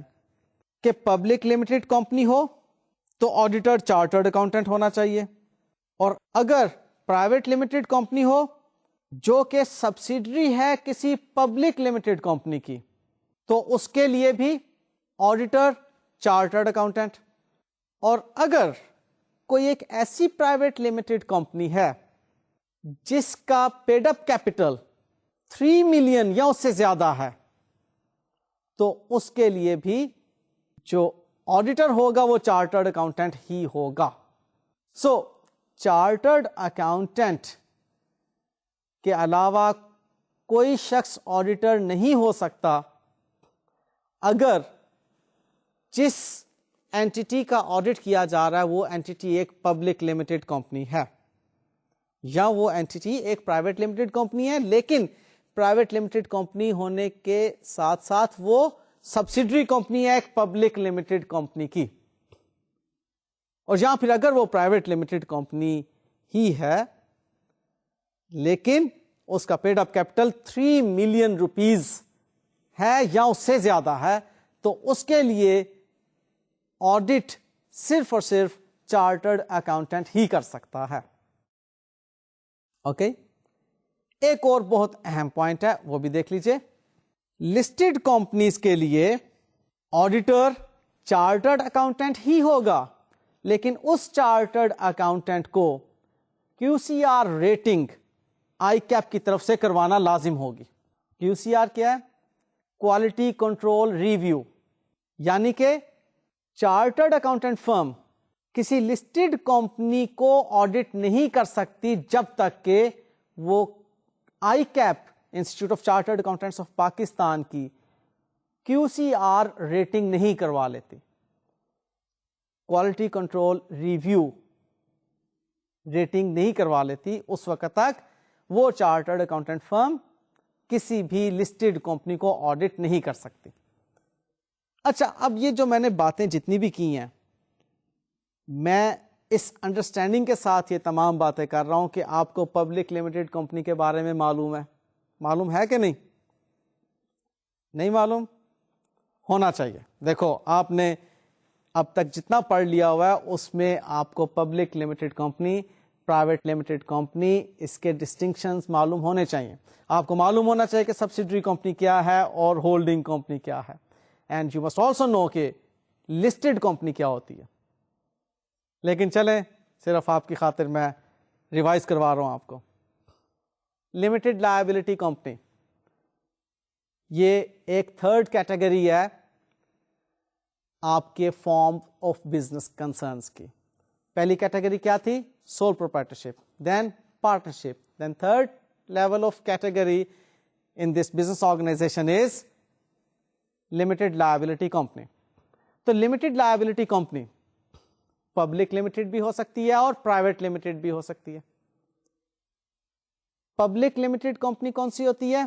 کہ پبلک لمیٹڈ کمپنی ہو تو آڈیٹر چارٹرڈ اکاؤنٹنٹ ہونا چاہیے, اور اگر پرائیویٹ لمیٹڈ کمپنی ہو جو کہ سبسیڈری ہے کسی پبلک لمیٹڈ کمپنی کی, تو اس کے لیے بھی آڈیٹر چارٹرڈ اکاؤنٹنٹ. اور اگر کوئی ایک ایسی پرائیویٹ لمیٹڈ کمپنی ہے جس کا پیڈ اپ کیپٹل 3 ملین یا اس سے زیادہ ہے, تو اس کے لیے بھی جو آڈیٹر ہوگا وہ چارٹرڈ اکاؤنٹنٹ ہی ہوگا. سو چارٹرڈ اکاؤنٹنٹ کے علاوہ کوئی شخص آڈیٹر نہیں ہو سکتا اگر جس اینٹی کا آڈٹ کیا جا رہا ہے وہ اینٹی ایک پبلک لمیٹڈ کمپنی ہے, یا وہ اینٹی ایک پرائیویٹ لمیٹڈ کمپنی ہے لیکن پرائیویٹ لمیٹڈ کمپنی ہونے کے ساتھ ساتھ وہ سبسیڈری کمپنی ہے ایک پبلک لمیٹڈ کمپنی کی, اور یا پھر اگر وہ پرائیویٹ لمیٹڈ کمپنی ہی ہے لیکن اس کا paid up capital 3 million rupees ہے یا اس سے زیادہ ہے, تو اس کے لیے آڈٹ صرف اور صرف چارٹرڈ اکاؤنٹنٹ ہی کر سکتا ہے. اوکے, ایک اور بہت اہم پوائنٹ ہے وہ بھی دیکھ لیجئے. لسٹڈ کمپنیز کے لیے آڈیٹر چارٹرڈ اکاؤنٹنٹ ہی ہوگا, لیکن اس چارٹرڈ اکاؤنٹنٹ کو QCR ریٹنگ آئی کیپ کی طرف سے کروانا لازم ہوگی. QCR کیا ہے؟ Quality control review. یعنی کہ چارٹرڈ اکاؤنٹنٹ فرم کسی لسٹڈ کمپنی کو آڈٹ نہیں کر سکتی جب تک کہ وہ I keep institute of chartered accountants of Pakistan کی QCR ریٹنگ نہیں کروا لیتی. کوالٹی کنٹرول ریویو ریٹنگ نہیں کروا لیتی, اس وقت تک وہ چارٹرڈ اکاؤنٹنٹ فرم کسی بھی لسٹڈ کمپنی کو آڈٹ نہیں کر سکتی. اچھا, اب یہ جو میں نے باتیں جتنی بھی کی ہیں, میں اس انڈرسٹینڈنگ کے ساتھ یہ تمام باتیں کر رہا ہوں کہ آپ کو پبلک لمیٹڈ کمپنی کے بارے میں معلوم ہے کہ نہیں؟ نہیں معلوم ہونا چاہیے. دیکھو, آپ نے اب تک جتنا پڑھ لیا ہوا ہے اس میں آپ کو public limited company, private limited company, اس کے ڈسٹنکشنز معلوم ہونے چاہیے. آپ کو معلوم ہونا چاہیے کہ سبسیڈری کمپنی کیا ہے اور ہولڈنگ کمپنی کیا ہے. And you must also know کہ لسٹڈ کمپنی کیا ہوتی ہے. لیکن چلیں, صرف آپ کی خاطر میں ریوائز کروا رہا ہوں آپ کو. لمیٹڈ لائبلٹی کمپنی یہ ایک تھرڈ کیٹیگری ہے آپ کے فارم آف بزنس کنسرنس کی. پہلی کیٹیگری کیا تھی؟ Sole proprietorship, then partnership, then third level of category in this business organisation is limited liability company. تو limited liability company public limited بھی ہو سکتی ہے اور پرائیویٹ لمیٹڈ بھی ہو سکتی ہے. پبلک لمیٹڈ کمپنی کون سی ہوتی ہے؟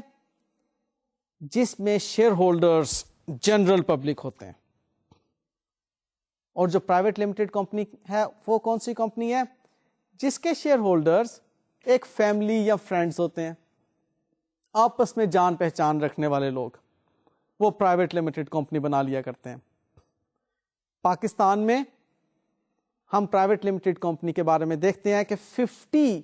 جس میں شیئر ہولڈرز جنرل پبلک ہوتے ہیں. اور جو پرائیویٹ لمیٹڈ کمپنی ہے وہ کون سی کمپنی ہے؟ جس کے شیئر ہولڈرز ایک فیملی یا فرینڈز ہوتے ہیں, آپس میں جان پہچان رکھنے والے لوگ, وہ پرائیویٹ لمیٹڈ کمپنی بنا لیا کرتے ہیں. پاکستان میں ہم پرائیویٹ لمیٹڈ کمپنی کے بارے میں دیکھتے ہیں کہ 50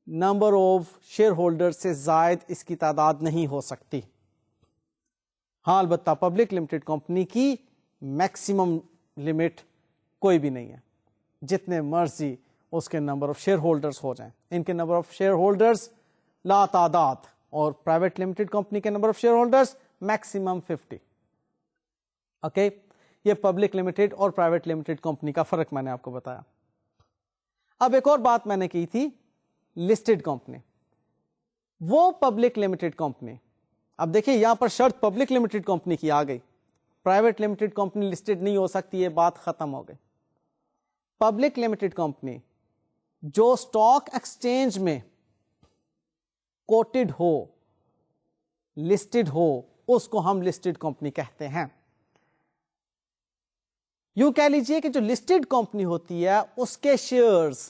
نمبر آف شیئر ہولڈر سے زائد اس کی تعداد نہیں ہو سکتی. ہاں, البتہ پبلک لمیٹڈ کمپنی کی میکسیمم لمٹ کوئی بھی نہیں ہے, جتنے مرضی اس کے نمبر آف شیئر ہولڈرز ہو جائیں. ان کے نمبر آف شیئر ہولڈرز لا تعداد, اور پرائیویٹ لمیٹڈ کمپنی کے number of share holders maximum 50. Okay, یہ پبلک لمیٹڈ اور پرائیویٹ لمیٹڈ کمپنی کا فرق میں نے آپ کو بتایا. اب ایک اور بات میں نے کی تھی, لسٹڈ کمپنی, وہ پبلک لمیٹڈ کمپنی. اب دیکھیں یہاں پر شرط پبلک لمیٹڈ کمپنی کی آ گئی, پرائیویٹ لمیٹڈ کمپنی لسٹڈ نہیں ہو سکتی, یہ بات ختم ہو گئی. پبلک لمیٹڈ کمپنی جو اسٹاک ایکسچینج میں کوٹڈ ہو, لسٹڈ ہو, اس کو ہم لسٹڈ کمپنی کہتے ہیں. یوں کہہ لیجئے کہ جو لسٹڈ کمپنی ہوتی ہے اس کے شیئرز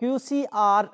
QCR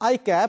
ICAP,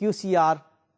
QCR